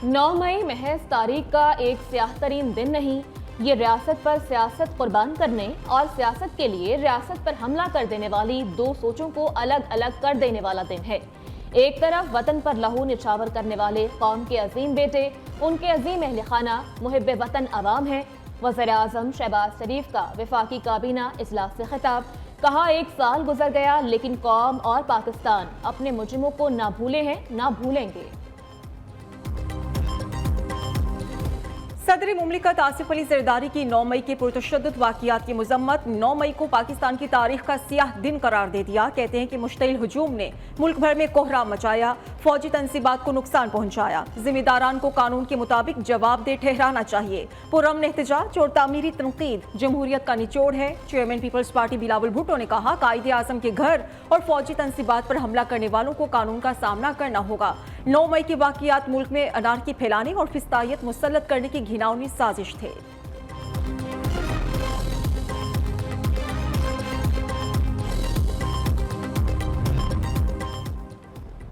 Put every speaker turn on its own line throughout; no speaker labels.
9 मई महज तारीख का एक स्याह तरीन दिन नहीं, ये रियासत पर सियासत कुर्बान करने और सियासत के लिए रियासत पर हमला कर देने वाली दो सोचों को अलग अलग कर देने वाला दिन है। एक तरफ वतन पर लहू निछावर करने वाले कौम के अजीम बेटे, उनके अजीम अहल खाना मुहिब वतन अवाम है। वज़ीर आज़म शहबाज शरीफ का वफाकी काबीना इजलास से खिताब, कहा 1 साल गुजर गया लेकिन कौम और पाकिस्तान अपने मुजरिमों को ना भूले हैं ना भूलेंगे।
सदर मुमलिकत आसिफ अली जरदारी की 9 मई के पुरतशद्दुद वाक़ियात की मजम्मत। 9 मई को पाकिस्तान की तारीख का सियाह दिन करार दे दिया। कहते हैं कि मुश्तइल हुजूम ने मुल्क भर में कोहराम मचाया, फौजी तनसीबात को नुकसान पहुंचाया। जिम्मेदारान को कानून के मुताबिक जवाबदेह ठहराना चाहिए। पुरअमन एहतजाज और तामीरी तनकीद जमहूरियत का निचोड़ है। चेयरमैन पीपल्स पार्टी बिलावल भुट्टो ने कहा, कायदे आजम के घर और फौजी तनसीबात पर हमला करने वालों को कानून का सामना करना होगा। 9 मई के वाक़ियात मुल्क में अनारकी फैलाने और फिस्तायत मुसल्लत करने की घिनौनी साजिश थे।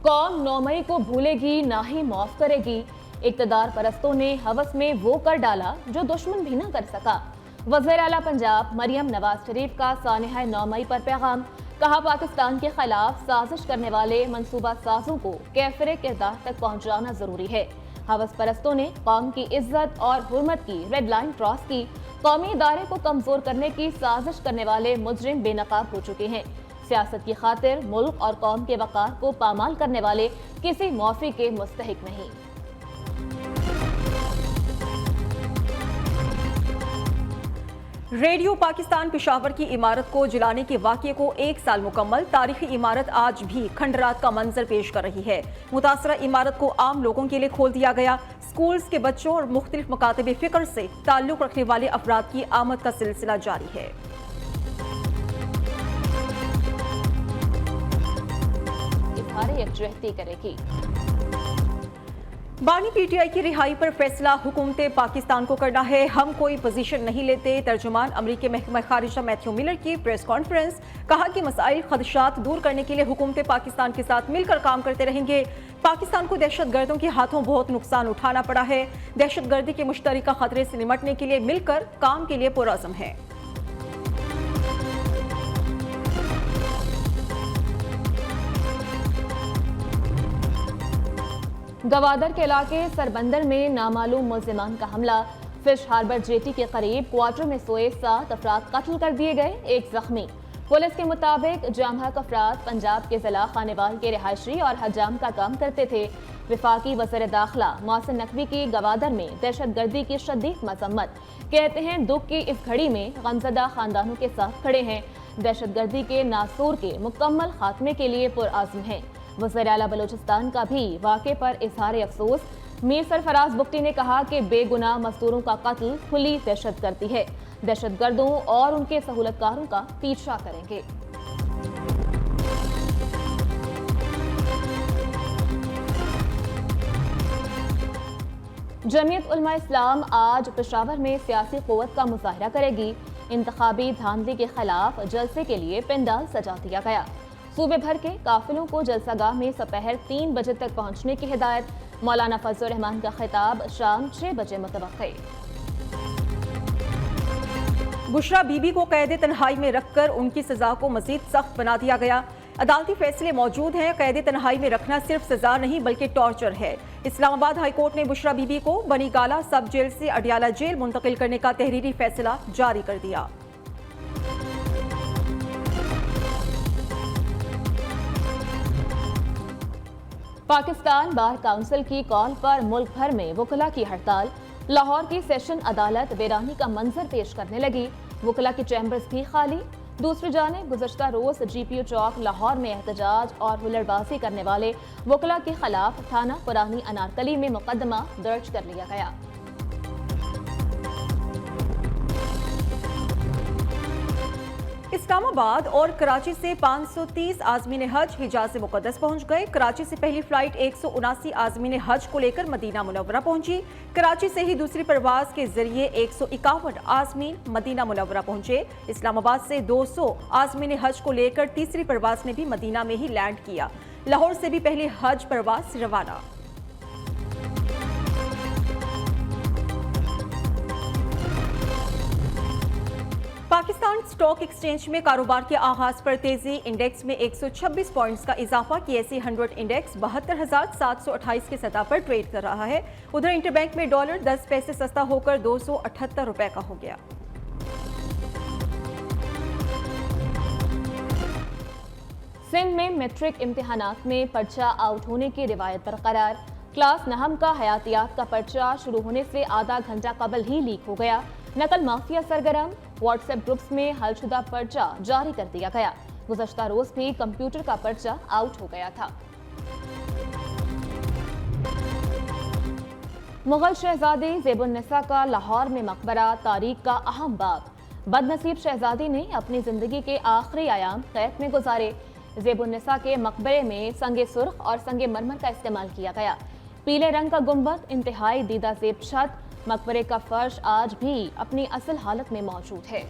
कौम 9 मई को भूलेगी ना ही माफ करेगी। इक़्तिदार परस्तों ने हवस में वो कर डाला जो दुश्मन भी ना कर सका। वज़ीर आला पंजाब मरियम नवाज शरीफ का सानिहा 9 मई पर पैगाम, कहा पाकिस्तान के खिलाफ साजिश करने वाले मंसूबा साजों को कैफरे किरदार तक पहुंचाना जरूरी है। हवस परस्तों ने कौम की इज्जत और हुर्मत की रेड लाइन क्रॉस की। कौमी इदारे को कमजोर करने की साजिश करने वाले मुजरिम बेनकाब हो चुके हैं। सियासत की खातिर मुल्क और कौम के वक़ार को पामाल करने वाले किसी मौफी के मुस्तहिक नहीं।
रेडियो पाकिस्तान पेशावर की इमारत को जलाने के वाक़ये को 1 साल मुकम्मल। तारीखी इमारत आज भी खंडरात का मंजर पेश कर रही है। मुतासरा इमारत को आम लोगों के लिए खोल दिया गया। स्कूल्स के बच्चों और मुख्तलिफ मकातब फ़िक्र से ताल्लुक़ रखने वाले अफराद की आमद का सिलसिला जारी है।
यकजहती करेगी।
बानी पीटीआई की रिहाई पर फैसला हुकूमत पाकिस्तान को करना है, हम कोई पोजीशन नहीं लेते। तर्जुमान अमरीकी महकमा खारिजा मैथ्यू मिलर की प्रेस कॉन्फ्रेंस, कहा कि मसाइल खदशात दूर करने के लिए हुकूमत पाकिस्तान के साथ मिलकर काम करते रहेंगे। पाकिस्तान को दहशतगर्दों के हाथों बहुत नुकसान उठाना पड़ा है। दहशतगर्दी के मुश्तरका खतरे से निमटने के लिए मिलकर काम के लिए पुरअज़्म है।
गवादर के इलाके सरबंदर में नामालूम मुल्जिमान का हमला। फिश हार्बर जेटी के करीब क्वार्टर में सोए 7 अफराद कत्ल कर दिए गए, 1 जख्मी। पुलिस के मुताबिक जामहक अफराद पंजाब के जिला खानेवाल के रिहायशी और हजाम का काम करते थे। विफाकी वज़ीर दाखिला मोहसिन नकवी की गवादर में दहशतगर्दी की शदीद मजम्मत, कहते हैं दुख की इस घड़ी में गमज़दा खानदानों के साथ खड़े हैं। दहशतगर्दी के नासूर के मुकम्मल खात्मे के लिए पुरअज़्म हैं। वज़ीर आला बलूचिस्तान का भी वाक़े पर इजहार अफसोस। मीर सरफराज बुख्ती ने कहा कि बेगुनाह मजदूरों का कत्ल खुली दहशत गर्दी है। दहशतगर्दों और उनके सहूलतकारों का पीछा करेंगे। जमीयत उलमा इस्लाम आज पेशावर में सियासी क़ुव्वत का मुजाहिरा करेगी। इंतखाबी धांधली के खिलाफ जलसे के लिए पेंडाल सजा दिया गया। सूबे भर के काफिलों को जलसागाह में दोपहर 3 बजे तक पहुंचने की हिदायत। मौलाना फजल रहमान का खिताब शाम 6 बजे मुतवक्किल।
बुशरा बीबी को कैद तन्हाई में रखकर उनकी सजा को मजीद सख्त बना दिया गया। अदालती फैसले मौजूद हैं। कैद तन्हाई में रखना सिर्फ सजा नहीं बल्कि टॉर्चर है। इस्लामाबाद हाई कोर्ट ने बुशरा बीबी को बनीगाला सब जेल से अडियाला जेल मुंतकिल करने का तहरीरी फैसला जारी कर दिया।
पाकिस्तान बार काउंसिल की कॉल पर मुल्क भर में वकला की हड़ताल। लाहौर की सेशन अदालत वीरानी का मंजर पेश करने लगी। वकला की चैम्बर्स भी खाली। दूसरी जानिब गुज़श्ता रोज GPO चौक लाहौर में एहतजाज और हुल्लड़बाजी करने वाले वकला के खिलाफ थाना पुरानी अनारकली में मुकदमा दर्ज कर लिया गया।
इस्लामाबाद और कराची से 530 आज़मीन हज हिजाज मुक़द्दस पहुंच गए। कराची से पहली फ्लाइट 179 आज़मीन हज को लेकर मदीना मुनव्वरा पहुंची। कराची से ही दूसरी परवाज के जरिए 151 आज़मीन मदीना मुनव्वरा पहुंचे। इस्लामाबाद से 200 आज़मीन हज को लेकर तीसरी परवाज ने भी मदीना में ही लैंड किया। लाहौर से भी पहली हज परवाज रवाना। पाकिस्तान स्टॉक एक्सचेंज में कारोबार के आगाज पर तेजी, इंडेक्स में 126 पॉइंट्स का इजाफा। KSE 100 इंडेक्स 72,728 की सतह पर ट्रेड कर रहा है। उधर इंटरबैंक में डॉलर 10 पैसे सस्ता होकर 278 रुपए का हो गया।
सिंध में मैट्रिक इम्तिहानात में पर्चा आउट होने की रिवायत बरकरार। क्लास नहम का हयातियात का पर्चा शुरू होने से आधा घंटा कबल ही लीक हो गया। नकल माफिया सरगर्म, व्हाट्सएप ग्रुप्स में हलशुदा पर्चा जारी कर दिया गया। गुज़श्ता रोज भी कंप्यूटर का पर्चा आउट हो गया था। मुगल शहजादी ज़ेबुन्निसा का लाहौर में मकबरा तारीख का अहम बाब। बदनसीब शहजादी ने अपनी जिंदगी के आखिरी आयाम कैद में गुजारे। ज़ेबुन्निसा के मकबरे में संगे सुर्ख और संगे मरमर का इस्तेमाल किया गया। पीले रंग का गुंबद, इंतहाई दीदा ज़ेब छत, मकबरे का फर्श आज भी अपनी असल हालत में मौजूद है।